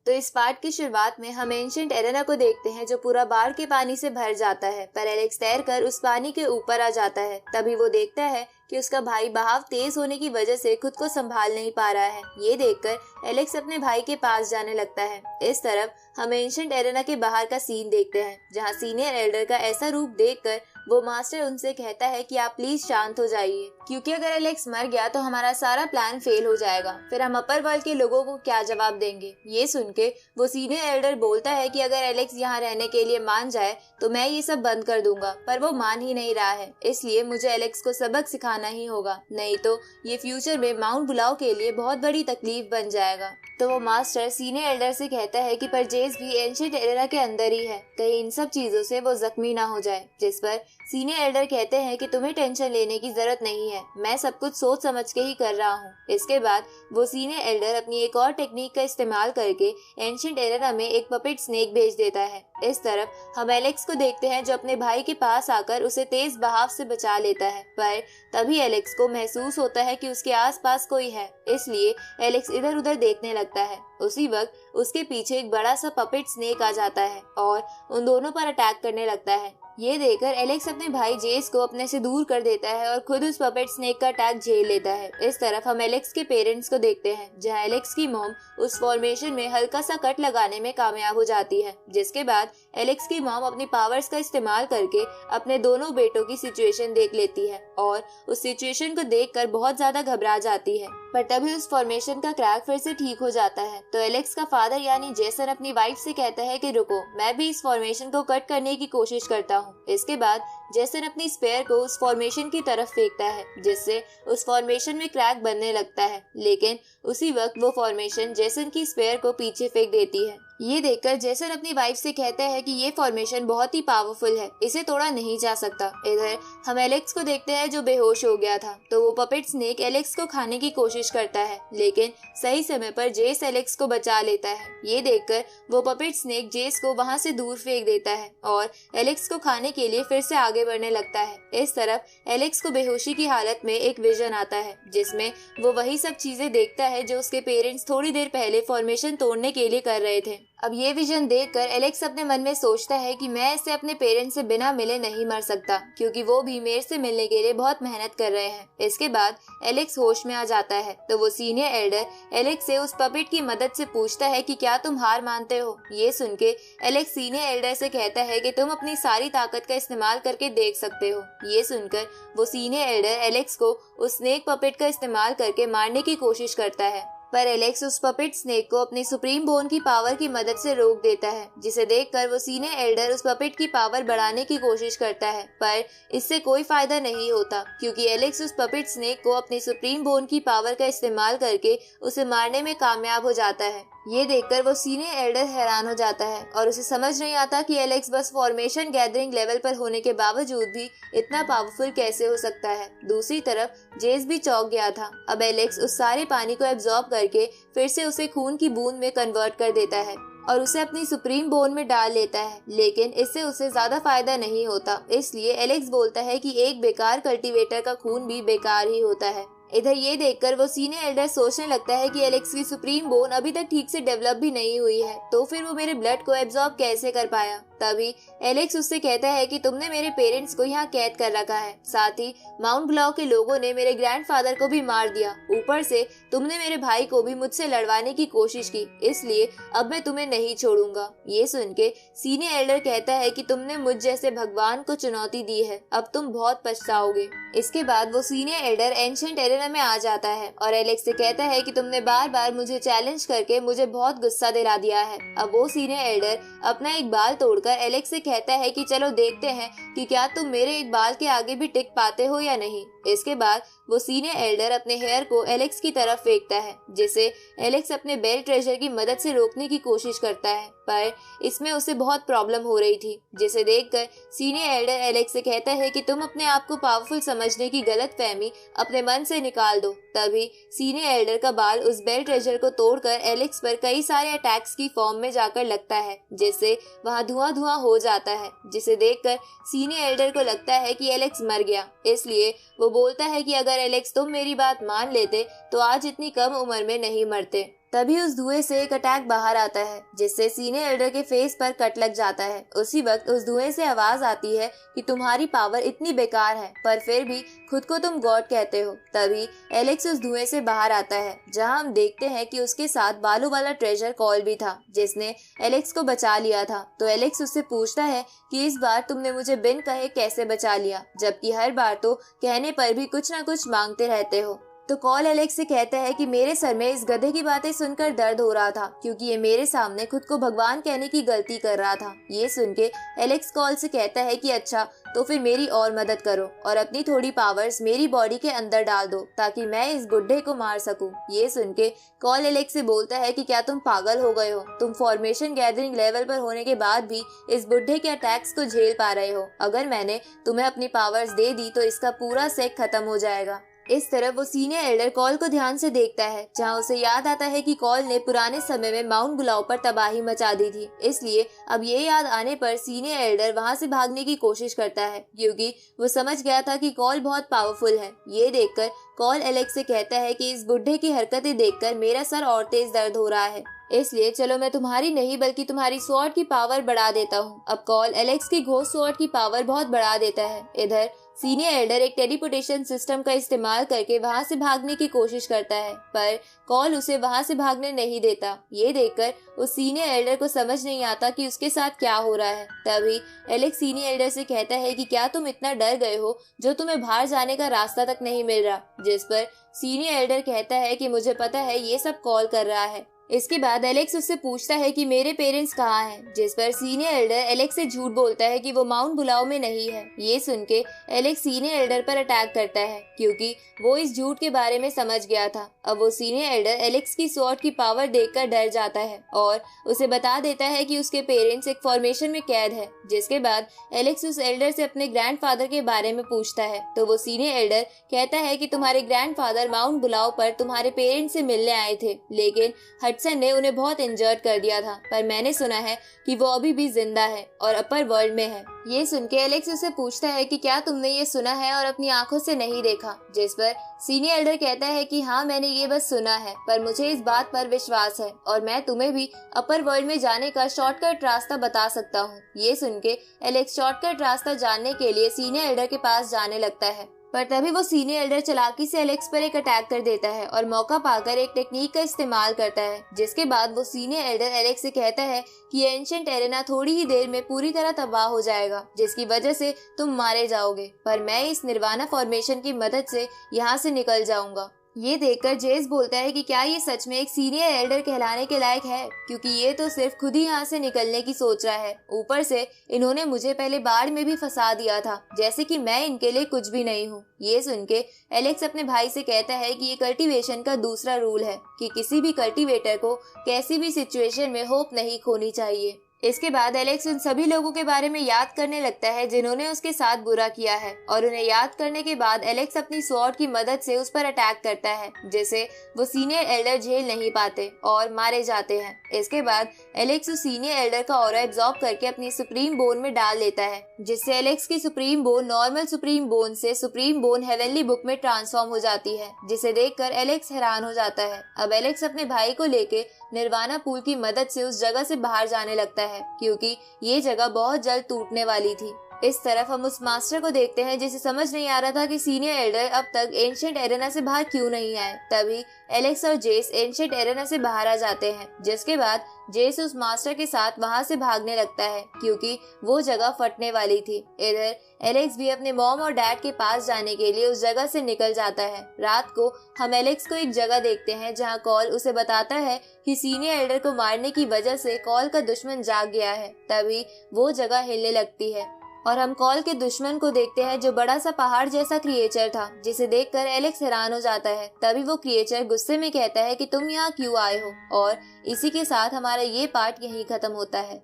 तो इस पार्ट की शुरुआत में हम एंशिएंट एरेना को देखते हैं जो पूरा बाढ़ के पानी से भर जाता है, पर एलेक्स तैरकर उस पानी के ऊपर आ जाता है। तभी वो देखता है कि उसका भाई बहाव तेज होने की वजह से खुद को संभाल नहीं पा रहा है। ये देखकर एलेक्स अपने भाई के पास जाने लगता है। इस तरफ हम एंशिएंट एरेना के बाहर का सीन देखते हैं, जहाँ सीनियर एल्डर का ऐसा रूप देखकर वो मास्टर उनसे कहता है कि आप प्लीज शांत हो जाइए, क्योंकि अगर एलेक्स मर गया तो हमारा सारा प्लान फेल हो जाएगा। फिर हम अपर वर्ल्ड के लोगों को क्या जवाब देंगे। ये सुन के वो सीनियर एल्डर बोलता है कि अगर एलेक्स यहाँ रहने के लिए मान जाए तो मैं ये सब बंद कर दूंगा, पर वो मान ही नहीं रहा है। इसलिए मुझे एलेक्स को सबक सिखाना ही होगा, नहीं तो ये फ्यूचर में माउंट बुलाओ के लिए बहुत बड़ी तकलीफ बन जाएगा। तो वो मास्टर सीनियर एल्डर से कहता है कि पर जेस भी एंशिएंट एरेना के अंदर ही है, कहीं इन सब चीजों से वो जख्मी ना हो जाए। जिस पर सीनियर एल्डर कहते हैं कि तुम्हें टेंशन लेने की जरूरत नहीं है, मैं सब कुछ सोच समझ के ही कर रहा हूँ। इसके बाद वो सीनियर एल्डर अपनी एक और टेक्निक का इस्तेमाल करके एंशिएंट एरेना में एक पपेट स्नेक भेज देता है। इस तरफ हम एलेक्स को देखते हैं जो अपने भाई के पास आकर उसे तेज बहाव से बचा लेता है, पर तभी एलेक्स को महसूस होता है कि उसके आसपास कोई है, इसलिए एलेक्स इधर उधर देखने लगता है। उसी वक्त उसके पीछे एक बड़ा सा पपेट स्नेक आ जाता है और उन दोनों पर अटैक करने लगता है। ये देखकर एलेक्स अपने भाई जेस को अपने से दूर कर देता है और खुद उस पपेट स्नेक का अटैक झेल लेता है। इस तरफ हम एलेक्स के पेरेंट्स को देखते हैं, जहां एलेक्स की मॉम उस फॉर्मेशन में हल्का सा कट लगाने में कामयाब हो जाती है। जिसके बाद एलेक्स की मॉम अपनी पावर्स का इस्तेमाल करके अपने दोनों बेटों की सिचुएशन देख लेती है और उस सिचुएशन को देखकर बहुत ज्यादा घबरा जाती है। पर तभी उस फॉर्मेशन का क्रैक फिर से ठीक हो जाता है। तो एलेक्स का फादर यानी जेसन अपनी वाइफ से कहता है कि रुको, मैं भी इस फॉर्मेशन को कट करने की कोशिश करता हूँ। इसके बाद जेसन अपनी स्पेयर को उस फॉर्मेशन की तरफ फेंकता है, जिससे उस फॉर्मेशन में क्रैक बनने लगता है, लेकिन उसी वक्त वो फॉर्मेशन जेसन की स्पेयर को पीछे फेंक देती है। ये देखकर जेसन अपनी वाइफ से कहता है कि ये फॉर्मेशन बहुत ही पावरफुल है, इसे तोड़ा नहीं जा सकता। इधर हम एलेक्स को देखते हैं जो बेहोश हो गया था, तो वो पपेट स्नेक एलेक्स को खाने की कोशिश करता है, लेकिन सही समय पर जेस एलेक्स को बचा लेता है। ये देखकर वो पपेट स्नेक जेस को वहां से दूर फेंक देता है और एलेक्स को खाने के लिए फिर से आगे बढ़ने लगता है। इस तरफ एलेक्स को बेहोशी की हालत में एक विजन आता है, जिसमें वो वही सब चीजें देखता है जो उसके पेरेंट्स थोड़ी देर पहले फॉर्मेशन तोड़ने के लिए कर रहे थे। अब ये विजन देखकर एलेक्स अपने मन में सोचता है कि मैं इससे अपने पेरेंट्स से बिना मिले नहीं मर सकता, क्योंकि वो भी मेरे से मिलने के लिए बहुत मेहनत कर रहे हैं। इसके बाद एलेक्स होश में आ जाता है, तो वो सीनियर एल्डर एलेक्स से उस पपेट की मदद से पूछता है कि क्या तुम हार मानते हो। ये सुन के एलेक्स सीनियर एल्डर से कहता है कि तुम अपनी सारी ताकत का इस्तेमाल करके देख सकते हो। ये सुनकर वो सीनियर एल्डर एलेक्स को उस स्नेक पपेट का इस्तेमाल करके मारने की कोशिश करता है, पर एलेक्स उस पपेट स्नेक को अपनी सुप्रीम बोन की पावर की मदद से रोक देता है, जिसे देखकर वो सीनियर एल्डर उस पपेट की पावर बढ़ाने की कोशिश करता है, पर इससे कोई फायदा नहीं होता, क्योंकि एलेक्स उस पपेट स्नेक को अपनी सुप्रीम बोन की पावर का इस्तेमाल करके उसे मारने में कामयाब हो जाता है। ये देखकर वो सीनियर एल्डर हैरान हो जाता है और उसे समझ नहीं आता कि एलेक्स बस फॉर्मेशन गैदरिंग लेवल पर होने के बावजूद भी इतना पावरफुल कैसे हो सकता है। दूसरी तरफ जेस भी चौंक गया था। अब एलेक्स उस सारे पानी को एब्जॉर्ब करके फिर से उसे खून की बूंद में कन्वर्ट कर देता है और उसे अपनी सुप्रीम बोन में डाल लेता है, लेकिन इससे उसे ज्यादा फायदा नहीं होता। इसलिए एलेक्स बोलता है कि एक बेकार कल्टीवेटर का खून भी बेकार ही होता है। इधर ये देखकर वो सीनियर एल्डर सोचने लगता है कि एलेक्स की सुप्रीम बोन अभी तक ठीक से डेवलप भी नहीं हुई है, तो फिर वो मेरे ब्लड को एब्जॉर्ब कैसे कर पाया। तभी एलेक्स उससे कहता है कि तुमने मेरे पेरेंट्स को यहाँ कैद कर रखा है, साथ ही माउंट ब्लॉ के लोगों ने मेरे ग्रैंडफादर को भी मार दिया, ऊपर से तुमने मेरे भाई को भी मुझसे लड़वाने की कोशिश की, इसलिए अब मैं तुम्हें नहीं छोड़ूंगा। ये सुन के सीनियर एल्डर कहता है कि तुमने मुझ जैसे भगवान को चुनौती दी है, अब तुम बहुत पछताओगे। इसके बाद वो सीनियर एल्डर एंशिएंट एरेना में आ जाता है और एलेक्स से कहता है कि तुमने बार बार मुझे चैलेंज करके मुझे बहुत गुस्सा दिला दिया है। अब वो सीनियर एल्डर अपना एक बाल तोड़कर एलेक्स से कहता है कि चलो देखते हैं कि क्या तुम मेरे एक बाल के आगे भी टिक पाते हो या नहीं। इसके बाद वो सीनियर एल्डर अपने हेयर को एलेक्स की तरफ फेंकता है, जिसे एलेक्स अपने बेल ट्रेजर की मदद से रोकने की कोशिश करता है, पर इसमें उसे बहुत प्रॉब्लम हो रही थी, जिसे देखकर सीनियर एल्डर एलेक्स से कहता है कि तुम अपने आप को पावरफुल समझने की गलतफहमी अपने मन से निकाल दो। तभी सीनियर एल्डर का बाल उस बेल ट्रेजर को तोड़कर एलेक्स पर कई सारे अटैक्स की फॉर्म में जाकर लगता है, जिससे वहां धुआं धुआं हो जाता है, जिसे देखकर सीनियर एल्डर को लगता है कि एलेक्स मर गया। इसलिए वो बोलता है कि अगर एलेक्स तुम मेरी बात मान लेते तो आज इतनी कम उम्र में नहीं मरते। तभी उस धुएं से एक अटैक बाहर आता है जिससे सीनियर एल्डर के फेस पर कट लग जाता है। उसी वक्त उस धुएं से आवाज आती है कि तुम्हारी पावर इतनी बेकार है पर फिर भी खुद को तुम गॉड कहते हो। तभी एलेक्स उस धुएं से बाहर आता है जहां हम देखते हैं कि उसके साथ बालों वाला ट्रेजर कॉल भी था जिसने एलेक्स को बचा लिया था। तो एलेक्स उससे पूछता है कि इस बार तुमने मुझे बिन कहे कैसे बचा लिया, जबकि हर बार तो कहने पर भी कुछ ना कुछ मांगते रहते हो। तो कॉल एलेक्स से कहता है कि मेरे सर में इस गधे की बातें सुनकर दर्द हो रहा था क्योंकि ये मेरे सामने खुद को भगवान कहने की गलती कर रहा था। ये सुन के एलेक्स कॉल से कहता है कि अच्छा तो फिर मेरी और मदद करो और अपनी थोड़ी पावर्स मेरी बॉडी के अंदर डाल दो ताकि मैं इस बुढ़े को मार सकूं। ये सुन के कॉल एलेक्स से बोलता है कि क्या तुम पागल हो गए हो, तुम फॉर्मेशन गैदरिंग लेवल पर होने के बाद भी इस बुढ़े के अटैक्स को झेल पा रहे हो। अगर मैंने तुम्हें अपनी पावर्स दे दी तो इसका पूरा सेट खत्म हो जाएगा। इस तरफ वो सीनियर एल्डर कॉल को ध्यान से देखता है जहां उसे याद आता है कि कॉल ने पुराने समय में माउंट बुलाओ पर तबाही मचा दी थी। इसलिए अब ये याद आने पर सीनियर एल्डर वहां से भागने की कोशिश करता है क्योंकि वो समझ गया था कि कॉल बहुत पावरफुल है। ये देखकर कॉल एलेक्स से कहता है कि इस बुढ़े की हरकतें देखकर मेरा सर और तेज दर्द हो रहा है, इसलिए चलो मैं तुम्हारी नहीं बल्कि तुम्हारी स्वॉर्ड की पावर बढ़ा देता हूँ। अब कॉल एलेक्स की घोस्ट स्वॉर्ड की पावर बहुत बढ़ा देता है। इधर सीनियर एल्डर एक टेलीपोर्टेशन सिस्टम का इस्तेमाल करके वहां से भागने की कोशिश करता है पर कॉल उसे वहां से भागने नहीं देता। ये देखकर उस सीनियर एल्डर को समझ नहीं आता कि उसके साथ क्या हो रहा है। तभी एलेक्स सीनियर एल्डर से कहता है कि क्या तुम इतना डर गए हो जो तुम्हें बाहर जाने का रास्ता तक नहीं मिल रहा, जिस पर सीनियर एल्डर कहता है कि मुझे पता है ये सब कॉल कर रहा है। इसके बाद एलेक्स उससे पूछता है कि मेरे पेरेंट्स कहाँ हैं, जिस पर सीनियर एल्डर एलेक्स से झूठ बोलता है कि वो माउंट बुलाओ में नहीं है। ये सुन के एलेक्स सीनियर एल्डर पर अटैक करता है क्योंकि वो इस झूठ के बारे में समझ गया था। अब वो सीनियर एल्डर एलेक्स की स्वॉर्ड की पावर देखकर डर जाता है और उसे बता देता है कि उसके पेरेंट्स एक फॉर्मेशन में कैद है। जिसके बाद एलेक्स उस एल्डर से अपने ग्रैंडफादर के बारे में पूछता है तो वो सीनियर एल्डर कहता है कि तुम्हारे ग्रैंडफादर माउंट बुलाओ पर तुम्हारे पेरेंट्स से मिलने आए थे, लेकिन हडसन ने उन्हें बहुत इंजर्ड कर दिया था, पर मैंने सुना है कि वो अभी भी जिंदा है और अपर वर्ल्ड में है। ये सुन के एलेक्स उसे पूछता है कि क्या तुमने ये सुना है और अपनी आंखों से नहीं देखा, जिस पर सीनियर एल्डर कहता है कि हाँ मैंने ये बस सुना है पर मुझे इस बात पर विश्वास है और मैं तुम्हें भी अपर वर्ल्ड में जाने का शॉर्टकट रास्ता बता सकता हूँ। ये सुन के एलेक्स शॉर्टकट रास्ता जानने के लिए सीनियर एल्डर के पास जाने लगता है पर तभी वो सीनियर एल्डर चालाकी से एलेक्स पर एक अटैक कर देता है और मौका पाकर एक टेक्निक का इस्तेमाल करता है। जिसके बाद वो सीनियर एल्डर एलेक्स से कहता है कि एंशिएंट एरेना थोड़ी ही देर में पूरी तरह तबाह हो जाएगा जिसकी वजह से तुम मारे जाओगे, पर मैं इस निर्वाणा फॉर्मेशन की मदद से यहाँ से निकल जाऊंगा। ये देखकर जेस बोलता है कि क्या ये सच में एक सीनियर एल्डर कहलाने के लायक है, क्योंकि ये तो सिर्फ खुद ही यहाँ से निकलने की सोच रहा है। ऊपर से इन्होंने मुझे पहले बाढ़ में भी फंसा दिया था, जैसे कि मैं इनके लिए कुछ भी नहीं हूँ। ये सुन के एलेक्स अपने भाई से कहता है कि ये कल्टीवेशन का दूसरा रूल है कि किसी भी कल्टीवेटर को कैसी भी सिचुएशन में होप नहीं खोनी चाहिए। इसके बाद एलेक्स उन सभी लोगों के बारे में याद करने लगता है जिन्होंने उसके साथ बुरा किया है और उन्हें याद करने के बाद एलेक्स अपनी स्वॉर्ड की मदद से उस पर अटैक करता है जिसे वो सीनियर एल्डर झेल नहीं पाते और मारे जाते हैं। इसके बाद एलेक्स उस सीनियर एल्डर का ऑरा एब्जॉर्ब करके अपनी सुप्रीम बोन में डाल लेता है जिससे एलेक्स की supreme bone normal supreme bone से सुप्रीम बोन हेवनली बुक में ट्रांसफॉर्म हो जाती है, जिसे देखकर एलेक्स हैरान हो जाता है। अब एलेक्स अपने भाई को लेके निर्वाणा पूल की मदद से उस जगह से बाहर जाने लगता है क्योंकि ये जगह बहुत जल्द टूटने वाली थी। इस तरफ हम उस मास्टर को देखते हैं जिसे समझ नहीं आ रहा था कि सीनियर एल्डर अब तक एंशिएंट एरेना से बाहर क्यों नहीं आए। तभी एलेक्स और जेस एंशिएंट एरेना से बाहर आ जाते हैं, जिसके बाद जेस उस मास्टर के साथ वहां से भागने लगता है क्योंकि वो जगह फटने वाली थी। इधर एलेक्स भी अपने मॉम और डैड के पास जाने के लिए उस जगह से निकल जाता है। रात को हम एलेक्स को एक जगह देखते हैं जहां कॉल उसे बताता है कि सीनियर एल्डर को मारने की वजह से कॉल का दुश्मन जाग गया है। तभी वो जगह हिलने लगती है और हम कॉल के दुश्मन को देखते हैं जो बड़ा सा पहाड़ जैसा क्रिएचर था, जिसे देखकर एलेक्स हैरान हो जाता है। तभी वो क्रिएचर गुस्से में कहता है कि तुम यहाँ क्यों आए हो, और इसी के साथ हमारा ये पार्ट यहीं खत्म होता है।